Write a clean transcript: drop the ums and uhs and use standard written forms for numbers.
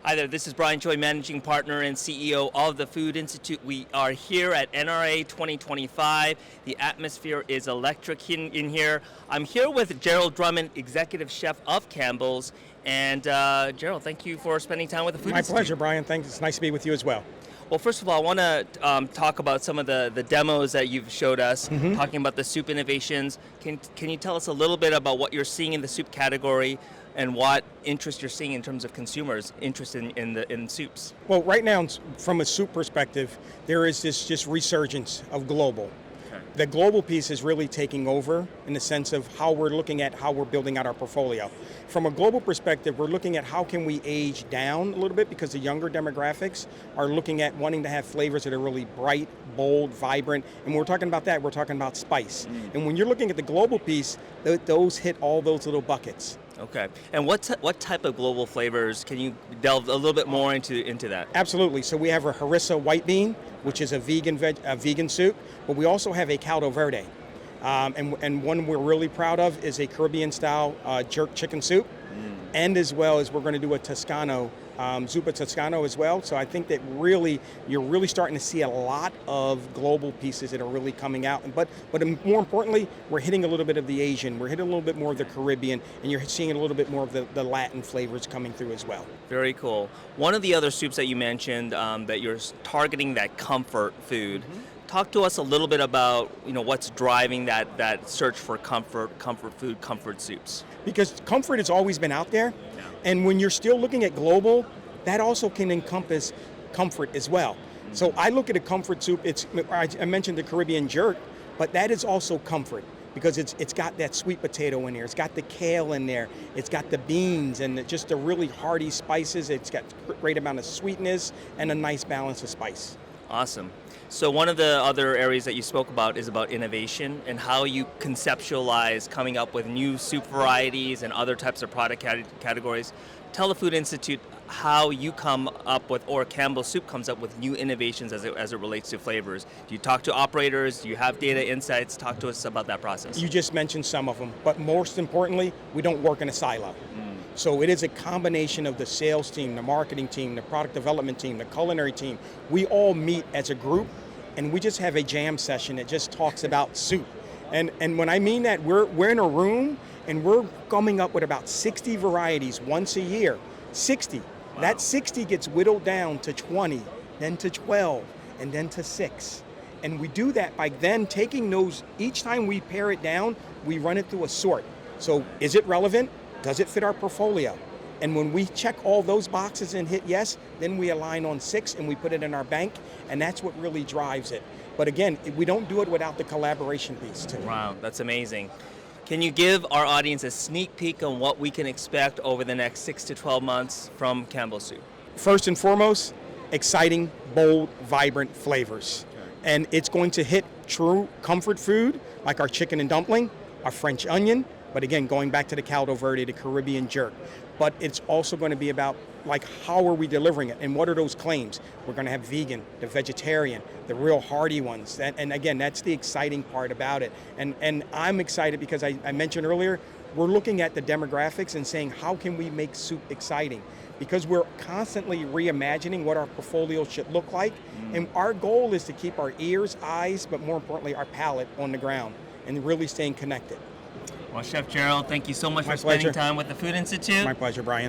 Hi there, this is Brian Choi, Managing Partner and CEO of the Food Institute. We are here at NRA 2025. The atmosphere is electric in here. I'm here with Gerald Drummond, Executive Chef of Campbell's. And Gerald, thank you for spending time with the Food Institute. My pleasure, Brian. Thanks. It's nice to be with you as well. Well, first of all, I want to talk about some of the demos that you've showed us, talking about the soup innovations. Can you tell us a little bit about what you're seeing in the soup category and what interest you're seeing in terms of consumers' interest in soups? Well, right now, from a soup perspective, there is this just resurgence of global. Okay. The global piece is really taking over in the sense of how we're looking at how we're building out our portfolio. From a global perspective, we're looking at how can we age down a little bit because the younger demographics are looking at wanting to have flavors that are really bright, bold, vibrant. And when we're talking about that, we're talking about spice. And when you're looking at the global piece, those hit all those little buckets. Okay. And what type of global flavors, can you delve a little bit more into that? Absolutely. So we have a harissa white bean, which is a vegan soup, but we also have a 𝗟𝗏𝘁 𝗂𝗏𝘁. And one we're really proud of is a Caribbean-style jerk chicken soup. And as well as we're going to do a Toscano, 𝗟𝗶𝗱𝗲 Toscano as well. So I think that you're really starting to see a lot of global pieces that are really coming out. But more importantly, we're hitting a little bit of the Asian, we're hitting a little bit more of the Caribbean, and you're seeing a little bit more of the Latin flavors coming through as well. Very cool. One of the other soups that you mentioned that you're targeting that comfort food. Talk to us a little bit about what's driving that search for comfort food, comfort soups. Because comfort has always been out there, and when you're still looking at global, that also can encompass comfort as well. So I look at a comfort soup. I mentioned the Caribbean jerk, but that is also comfort because it's got that sweet potato in there, it's got the kale in there, it's got the beans and just the really hearty spices. It's got a great amount of sweetness and a nice balance of spice. Awesome. So one of the other areas that you spoke about is about innovation and how you conceptualize coming up with new soup varieties and other types of product categories. Tell the Food Institute how you come up with, or Campbell Soup comes up with new innovations as it relates to flavors. Do you talk to operators? Do you have data insights? Talk to us about that process. You just mentioned some of them, but most importantly, we don't work in a silo. So it is a combination of the sales team, the marketing team, the product development team, the culinary team. We all meet as a group and we just have a jam session that just talks about soup. And when I mean that, we're in a room and we're coming up with about 60 varieties once a year. 60. Wow. That 60 gets whittled down to 20, then to 12, and then to 6. And we do that by then taking those, each time we pare it down, we run it through a sort. So is it relevant? Does it fit our portfolio? And when we check all those boxes and hit yes, then we align on 6 and we put it in our bank, and that's what really drives it. But again, we don't do it without the collaboration piece too. Wow, that's amazing. Can you give our audience a sneak peek on what we can expect over the next 6 to 12 months from Campbell Soup? First and foremost, exciting, bold, vibrant flavors. Okay. And it's going to hit true comfort food like our chicken and dumpling, our French onion, but again, going back to the 𝗟𝗏𝘁𝗂𝗏𝘁, the Caribbean jerk. But it's also going to be about how are we delivering it and what are those claims? We're going to have vegan, the vegetarian, the real hearty ones. And again, that's the exciting part about it. And I'm excited because I mentioned earlier, we're looking at the demographics and saying, how can we make soup exciting? Because we're constantly reimagining what our portfolio should look like. And our goal is to keep our ears, eyes, but more importantly, our palate on the ground and really staying connected. Well, Chef Gerald, thank you so much for spending time with the Food Institute. My pleasure, Brian.